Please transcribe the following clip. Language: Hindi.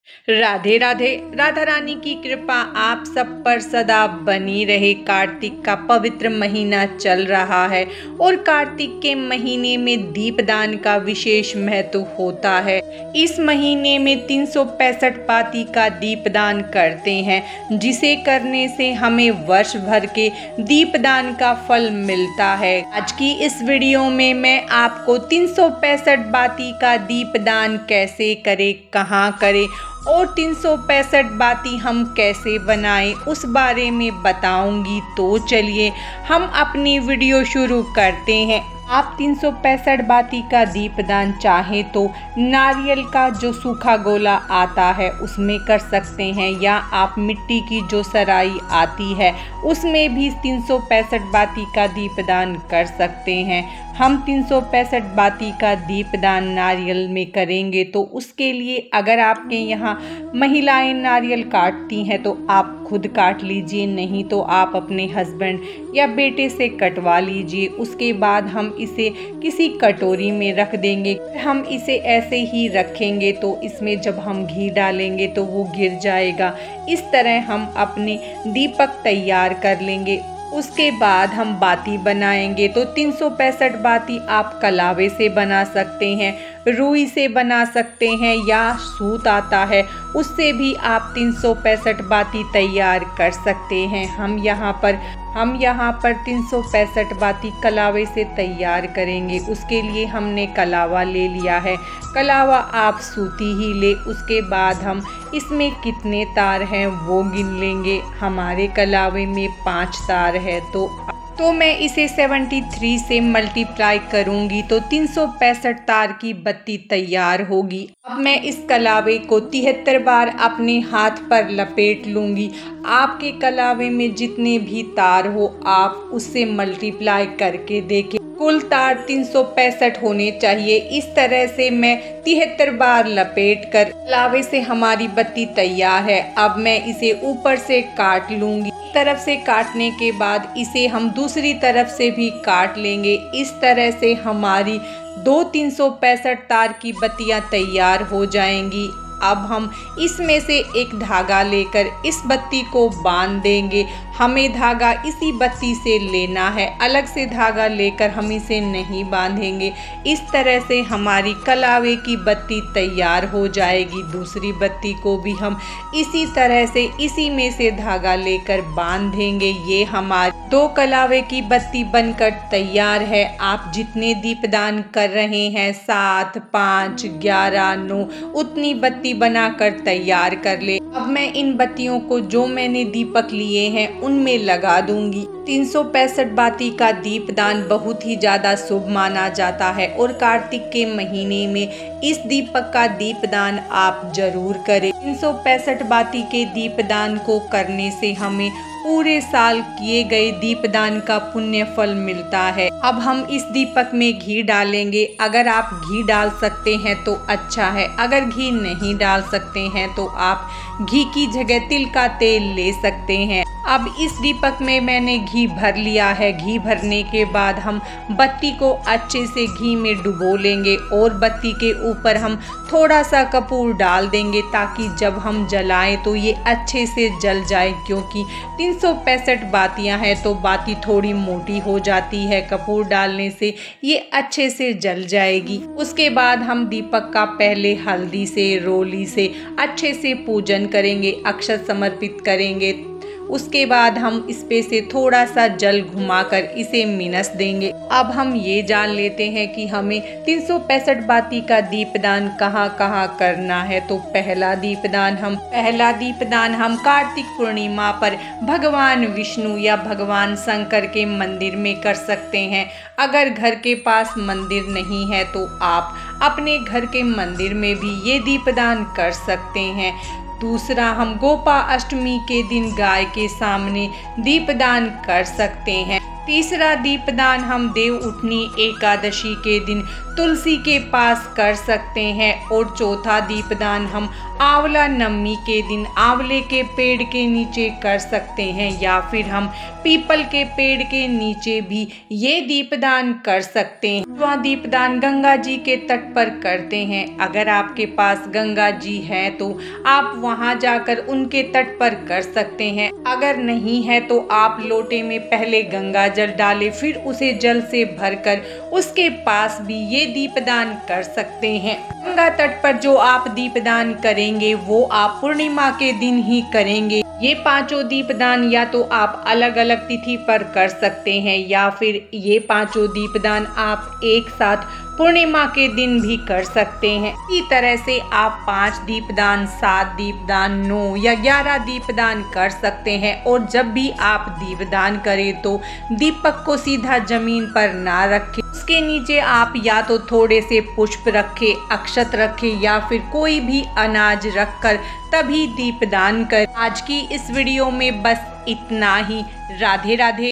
राधे राधे। राधा रानी की कृपा आप सब पर सदा बनी रहे। कार्तिक का पवित्र महीना चल रहा है और कार्तिक के महीने में दीपदान का विशेष महत्व होता है। इस महीने में 365 पाती का दीपदान करते हैं, जिसे करने से हमें वर्ष भर के दीपदान का फल मिलता है। आज की इस वीडियो में मैं आपको 365 बाती का दीपदान कैसे करें, कहाँ करें और 365 बाती हम कैसे बनाएं उस बारे में बताऊंगी। तो चलिए हम अपनी वीडियो शुरू करते हैं। आप 365 बाती का दीपदान चाहें तो नारियल का जो सूखा गोला आता है उसमें कर सकते हैं, या आप मिट्टी की जो सराई आती है उसमें भी 365 बाती का दीपदान कर सकते हैं। हम 365 बाती का दीपदान नारियल में करेंगे, तो उसके लिए अगर आपके यहाँ महिलाएं नारियल काटती हैं तो आप खुद काट लीजिए, नहीं तो आप अपने हस्बैंड या बेटे से कटवा लीजिए। उसके बाद हम इसे किसी कटोरी में रख देंगे। हम इसे ऐसे ही रखेंगे तो इसमें जब हम घी डालेंगे तो वो गिर जाएगा। इस तरह हम अपने दीपक तैयार कर लेंगे। उसके बाद हम बाती बनाएंगे। तो 365 बाती आप कलावे से बना सकते हैं, रुई से बना सकते हैं, या सूत आता है उससे भी आप 365 बाती तैयार कर सकते हैं। हम यहाँ पर 365 बाती कलावे से तैयार करेंगे। उसके लिए हमने कलावा ले लिया है। कलावा आप सूती ही ले। उसके बाद हम इसमें कितने तार हैं वो गिन लेंगे। हमारे कलावे में 5 तार है, तो मैं इसे 73 से मल्टीप्लाई करूंगी तो 365 तार की बत्ती तैयार होगी। अब मैं इस कलावे को 73 बार अपने हाथ पर लपेट लूंगी। आपके कलावे में जितने भी तार हो आप उससे मल्टीप्लाई करके देखें। कुल तार 365 होने चाहिए। इस तरह से मैं 73 बार लपेट कर कलावे से हमारी बत्ती तैयार है। अब मैं इसे ऊपर से काट लूंगी। तरफ से काटने के बाद इसे हम दूसरी तरफ से भी काट लेंगे। इस तरह से हमारी 2 365 तार की बत्तियां तैयार हो जाएंगी। अब हम इसमें से एक धागा लेकर इस बत्ती को बांध देंगे। हमें धागा इसी बत्ती से लेना है, अलग से धागा लेकर हम इसे नहीं बांधेंगे। इस तरह से हमारी कलावे की बत्ती तैयार हो जाएगी। दूसरी बत्ती को भी हम इसी तरह से इसी में से धागा लेकर बांध देंगे। ये हमारी 2 कलावे की बत्ती बनकर तैयार है। आप जितने दीपदान कर रहे हैं 7, 5, 11, 9 उतनी बत्ती बनाकर तैयार कर ले। अब मैं इन बत्तियों को जो मैंने दीपक लिए हैं उनमें लगा दूंगी। 365 बाती का दीपदान बहुत ही ज़्यादा शुभ माना जाता है और कार्तिक के महीने में इस दीपक का दीपदान आप जरूर करें। 365 बाती के दीपदान को करने से हमें पूरे साल किए गए दीपदान का पुण्य फल मिलता है। अब हम इस दीपक में घी डालेंगे। अगर आप घी डाल सकते हैं तो अच्छा है, अगर घी नहीं डाल सकते हैं तो आप घी की जगह तिल का तेल ले सकते हैं। अब इस दीपक में मैंने घी भर लिया है। घी भरने के बाद हम बत्ती को अच्छे से घी में डुबो लेंगे और बत्ती के ऊपर हम थोड़ा सा कपूर डाल देंगे, ताकि जब हम जलाएं तो ये अच्छे से जल जाए। क्योंकि 365 बातियां हैं तो बाती थोड़ी मोटी हो जाती है, कपूर डालने से ये अच्छे से जल जाएगी। उसके बाद हम दीपक का पहले हल्दी से, रोली से अच्छे से पूजन करेंगे, अक्षत समर्पित करेंगे। उसके बाद हम इस पे से थोड़ा सा जल घुमाकर इसे मिनस देंगे। अब हम ये जान लेते हैं कि हमें 365 बाती का दीपदान कहाँ कहाँ करना है। तो पहला दीपदान हम कार्तिक पूर्णिमा पर भगवान विष्णु या भगवान शंकर के मंदिर में कर सकते हैं। अगर घर के पास मंदिर नहीं है तो आप अपने घर के मंदिर में भी ये दीपदान कर सकते हैं। दूसरा, हम गोपा अष्टमी के दिन गाय के सामने दीपदान कर सकते हैं। तीसरा दीपदान हम देव उठनी एकादशी के दिन तुलसी के पास कर सकते हैं और चौथा दीपदान हम आंवला नवमी के दिन आंवले के पेड़ के नीचे कर सकते हैं या फिर हम पीपल के पेड़ के नीचे भी ये दीपदान कर सकते हैं। वह दीपदान गंगा जी के तट पर करते हैं। अगर आपके पास गंगा जी है तो आप वहां जाकर उनके तट पर कर सकते हैं। अगर नहीं है तो आप लोटे में पहले गंगा जल डालें, फिर उसे जल से भरकर उसके पास भी ये दीपदान कर सकते हैं। गंगा तट पर जो आप दीपदान करेंगे वो आप पूर्णिमा के दिन ही करेंगे। ये पांचों दीपदान या तो आप अलग अलग तिथि पर कर सकते हैं या फिर ये पांचों दीपदान आप एक साथ पूर्णिमा के दिन भी कर सकते हैं। इसी तरह से आप 5 दीपदान, 7 दीपदान, 9 या 11 दीपदान कर सकते हैं। और जब भी आप दीपदान करें तो दीपक को सीधा जमीन पर ना रखें, उसके नीचे आप या तो थोड़े से पुष्प रखें, अक्षत रखें या फिर कोई भी अनाज रखकर तभी दीपदान करें। आज की इस वीडियो में बस इतना ही। राधे राधे।